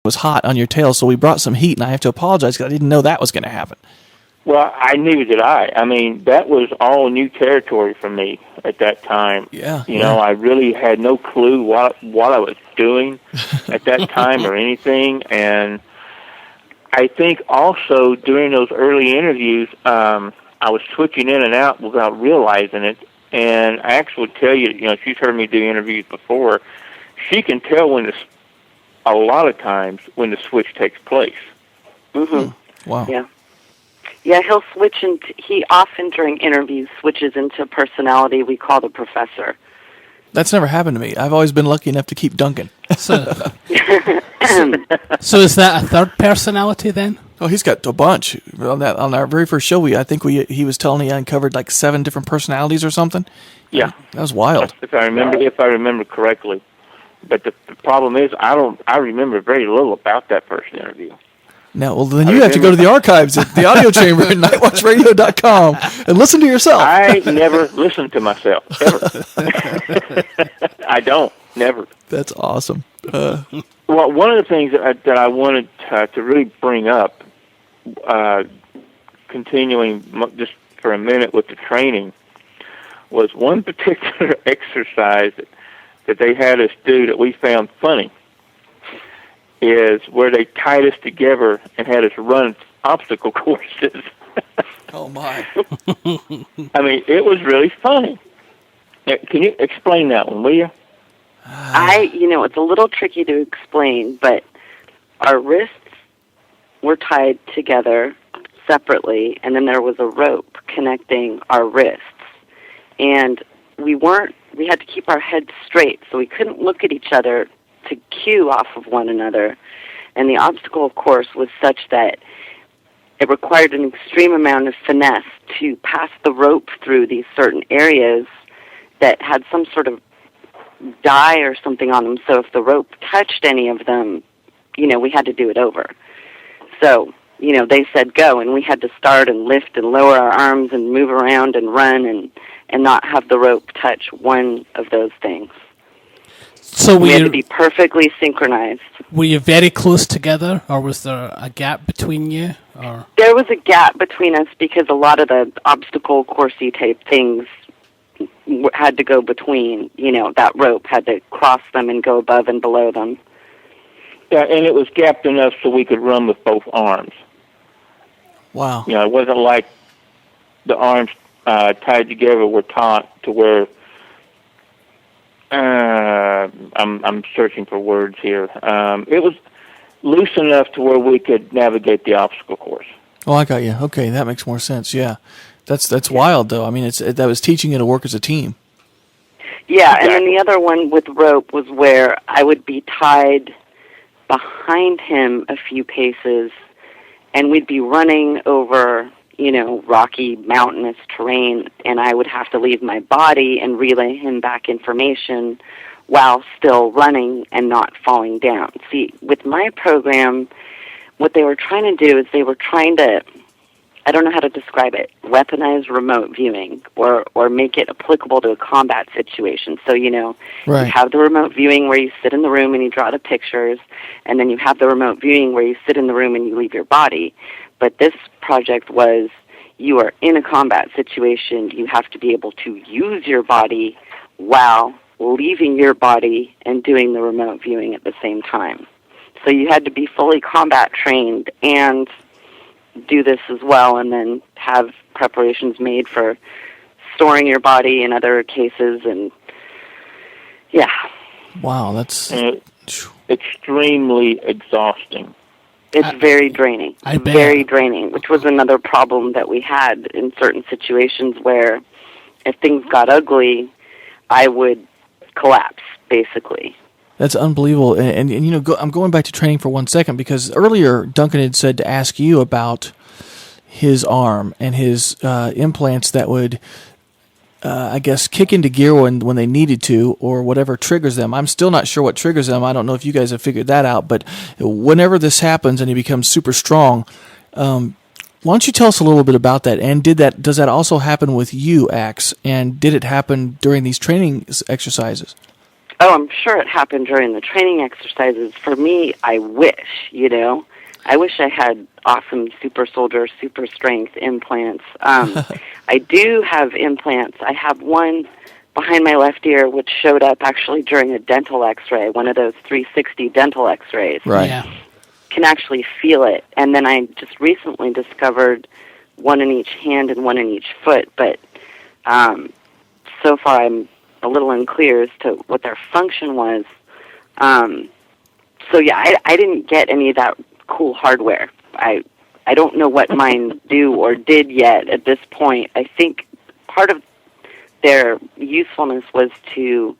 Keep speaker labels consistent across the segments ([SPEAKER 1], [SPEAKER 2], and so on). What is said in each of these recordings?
[SPEAKER 1] was hot on your tail, so we brought some heat, and I have to apologize because I didn't know that was going to happen.
[SPEAKER 2] Well, neither did I. I mean, that was all new territory for me at that time.
[SPEAKER 1] Yeah.
[SPEAKER 2] You know, I really had no clue what I was doing at that time or anything. And I think also during those early interviews, I was switching in and out without realizing it. And I actually tell you, you know, she's heard me do interviews before. She can tell a lot of times when the switch takes place.
[SPEAKER 3] Mm-hmm.
[SPEAKER 1] Wow.
[SPEAKER 3] Yeah. Yeah, he'll switch he often during interviews switches into a personality we call the professor.
[SPEAKER 1] That's never happened to me. I've always been lucky enough to keep Duncan.
[SPEAKER 4] So is that a third personality then?
[SPEAKER 1] Oh, he's got a bunch. On our very first show, I think he was telling me he uncovered like 7 different personalities or something.
[SPEAKER 2] Yeah.
[SPEAKER 1] That was wild.
[SPEAKER 2] If I remember correctly. But the problem is I remember very little about that first interview.
[SPEAKER 1] Now, well, then you have to go to the archives at the audio chamber at nightwatchradio.com and listen to yourself.
[SPEAKER 2] I never listen to myself, ever. I don't, never.
[SPEAKER 1] That's awesome.
[SPEAKER 2] Well, one of the things that I wanted to really bring up, continuing just for a minute with the training, was one particular exercise that they had us do that we found funny. Is where they tied us together and had us run obstacle courses.
[SPEAKER 1] Oh, my.
[SPEAKER 2] I mean, it was really funny. Can you explain that one, will you?
[SPEAKER 3] It's a little tricky to explain, but our wrists were tied together separately, and then there was a rope connecting our wrists. And we had to keep our heads straight, so we couldn't look at each other to cue off of one another. And the obstacle course was such that it required an extreme amount of finesse to pass the rope through these certain areas that had some sort of dye or something on them. So if the rope touched any of them, we had to do it over. So, they said go, and we had to start and lift and lower our arms and move around and run and not have the rope touch one of those things.
[SPEAKER 4] So
[SPEAKER 3] we had to be perfectly synchronized.
[SPEAKER 4] Were you very close together, or was there a gap between you? Or
[SPEAKER 3] there was a gap between us because a lot of the obstacle coursey type things had to go between. That rope had to cross them and go above and below them.
[SPEAKER 2] Yeah, and it was gapped enough so we could run with both arms.
[SPEAKER 1] Wow.
[SPEAKER 2] It wasn't like the arms tied together were taut to where. I'm searching for words here. It was loose enough to where we could navigate the obstacle course.
[SPEAKER 1] Oh, I got you. Okay, that makes more sense. Yeah, that's wild though. I mean, that was teaching you to work as a team.
[SPEAKER 3] Yeah, exactly. And then the other one with rope was where I would be tied behind him a few paces, and we'd be running over rocky, mountainous terrain, and I would have to leave my body and relay him back information while still running and not falling down. See, with my program, what they were trying to do is they were trying to, I don't know how to describe it, weaponize remote viewing or make it applicable to a combat situation. So,
[SPEAKER 1] right.
[SPEAKER 3] You have the remote viewing where you sit in the room and you draw the pictures, and then you have the remote viewing where you sit in the room and you leave your body. But this project was, you are in a combat situation, you have to be able to use your body while leaving your body and doing the remote viewing at the same time. So you had to be fully combat trained and do this as well, and then have preparations made for storing your body in other cases, and yeah.
[SPEAKER 1] Wow, that's
[SPEAKER 2] extremely exhausting.
[SPEAKER 3] It's very draining. Very draining, which was another problem that we had in certain situations where if things got ugly, I would collapse, basically.
[SPEAKER 1] That's unbelievable. And I'm going back to training for 1 second because earlier Duncan had said to ask you about his arm and his implants that would, kick into gear when they needed to or whatever triggers them. I'm still not sure what triggers them. I don't know if you guys have figured that out. But whenever this happens and he becomes super strong, why don't you tell us a little bit about that? And does that also happen with you, Axe? And did it happen during these training exercises?
[SPEAKER 3] Oh, I'm sure it happened during the training exercises. For me, I wish, I wish I had awesome super soldier, super strength implants. I do have implants. I have one behind my left ear, which showed up actually during a dental x-ray, one of those 360 dental x-rays.
[SPEAKER 1] Right.
[SPEAKER 4] Yeah.
[SPEAKER 3] Can actually feel it. And then I just recently discovered one in each hand and one in each foot. But so far I'm a little unclear as to what their function was. So yeah, I didn't get any of that cool hardware. I don't know what mine do or did yet at this point. I think part of their usefulness was to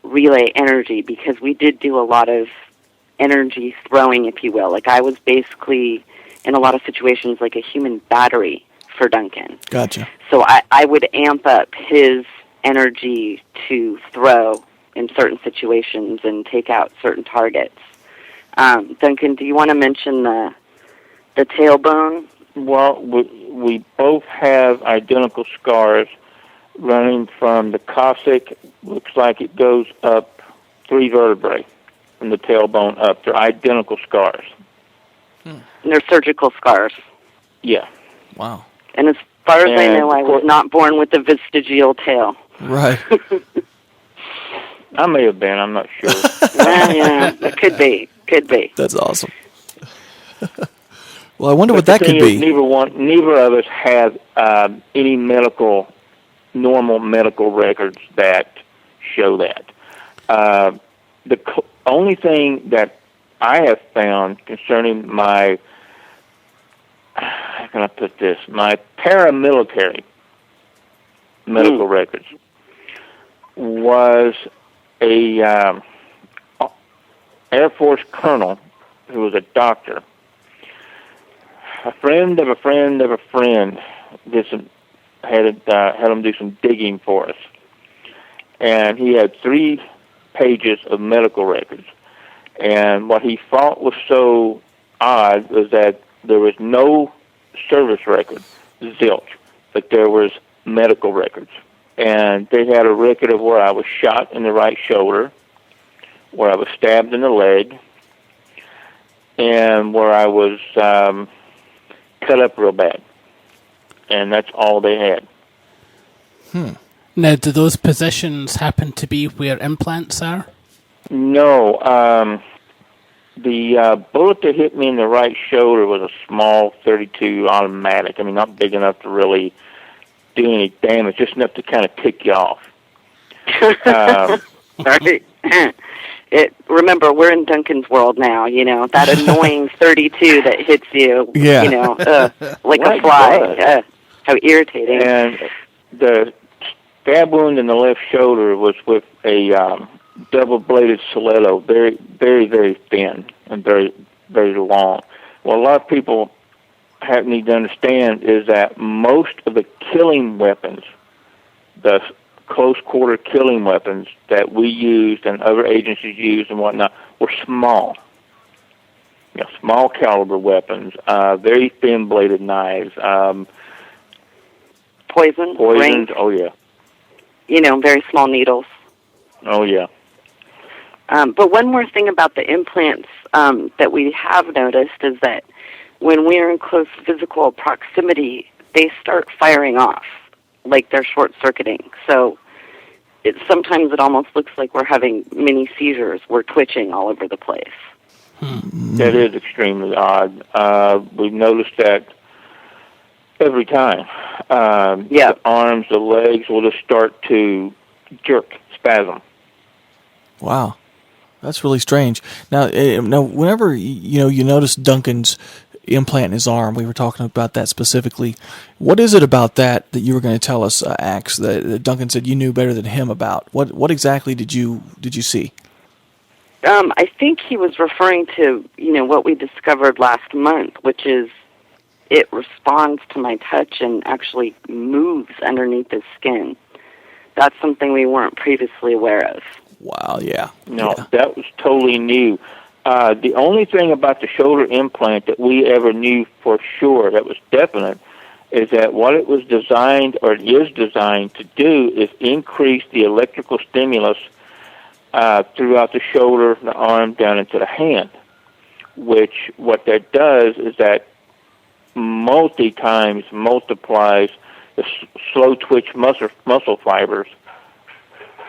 [SPEAKER 3] relay energy, because we did do a lot of energy throwing, if you will. Like, I was basically, in a lot of situations, like a human battery for Duncan.
[SPEAKER 1] Gotcha.
[SPEAKER 3] So I would amp up his energy to throw in certain situations and take out certain targets. Duncan, do you want to mention the tailbone?
[SPEAKER 2] Well, we both have identical scars running from the coccyx. Looks like it goes up 3 vertebrae from the tailbone up. They're identical scars.
[SPEAKER 3] And they're surgical scars.
[SPEAKER 2] Yeah.
[SPEAKER 1] Wow.
[SPEAKER 3] And as far as I know, I was not born with a vestigial tail.
[SPEAKER 1] Right.
[SPEAKER 2] I may have been. I'm not sure.
[SPEAKER 3] Well, yeah, it could be. Could be.
[SPEAKER 1] That's awesome. Well, I wonder what that could be.
[SPEAKER 2] Neither of us have any normal medical records that show that. The only thing that I have found concerning my, how can I put this, my paramilitary medical records was a Air Force colonel who was a doctor. A friend of a friend of a friend had him do some digging for us, and he had 3 pages of medical records. And what he thought was so odd was that there was no service record, zilch, but there was medical records. And they had a record of where I was shot in the right shoulder, where I was stabbed in the leg, and where I was cut up real bad. And that's all they had.
[SPEAKER 4] Now, do those positions happen to be where implants are?
[SPEAKER 2] No. The bullet that hit me in the right shoulder was a small .32 automatic. I mean, not big enough to really do any damage, just enough to kind of tick you off.
[SPEAKER 3] Right. Remember, we're in Duncan's world now, that annoying 32 that hits you, like a fly. How irritating.
[SPEAKER 2] And the stab wound in the left shoulder was with a double-bladed stiletto, very, very, very thin and very, very long. What a lot of people need to understand is that most of the killing weapons, the close-quarter killing weapons that we used and other agencies used and whatnot, were small. Small caliber weapons, very thin-bladed knives.
[SPEAKER 3] Poisons,
[SPEAKER 2] oh yeah.
[SPEAKER 3] Very small needles.
[SPEAKER 2] Oh yeah.
[SPEAKER 3] But one more thing about the implants that we have noticed is that when we're in close physical proximity, they start firing off, like they're short-circuiting. So sometimes it almost looks like we're having mini seizures. We're twitching all over the place.
[SPEAKER 2] That is extremely odd. We've noticed that every time. The arms, the legs will just start to jerk, spasm.
[SPEAKER 1] Wow. That's really strange. Now, whenever you notice Duncan's implant in his arm, we were talking about that specifically. What is it about that you were going to tell us, Axe, that Duncan said you knew better than him about? What exactly did you see?
[SPEAKER 3] I think he was referring to what we discovered last month, which is it responds to my touch and actually moves underneath his skin. That's something we weren't previously aware of.
[SPEAKER 1] Wow, yeah.
[SPEAKER 2] No, that was totally new. The only thing about the shoulder implant that we ever knew for sure that was definite is that what it was designed, or it is designed to do, is increase the electrical stimulus throughout the shoulder, the arm, down into the hand. Which what that does is that multiplies the slow twitch muscle fibers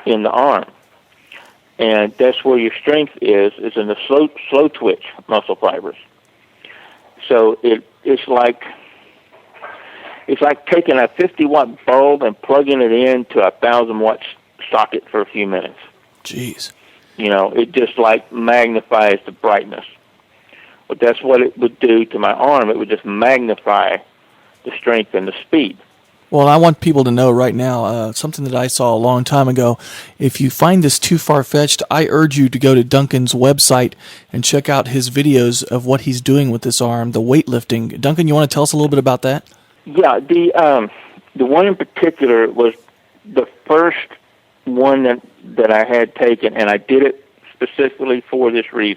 [SPEAKER 2] in the arm, and that's where your strength is in the slow twitch muscle fibers. So it's like taking a 50-watt bulb and plugging it into a 1,000-watt socket for a few minutes.
[SPEAKER 1] Jeez.
[SPEAKER 2] It just like magnifies the brightness. But that's what it would do to my arm. It would just magnify the strength and the speed.
[SPEAKER 1] Well, I want people to know right now, something that I saw a long time ago. If you find this too far-fetched, I urge you to go to Duncan's website and check out his videos of what he's doing with this arm, the weightlifting. Duncan, you want to tell us a little bit about that?
[SPEAKER 2] Yeah, the one in particular was the first one that I had taken, and I did it specifically for this reason.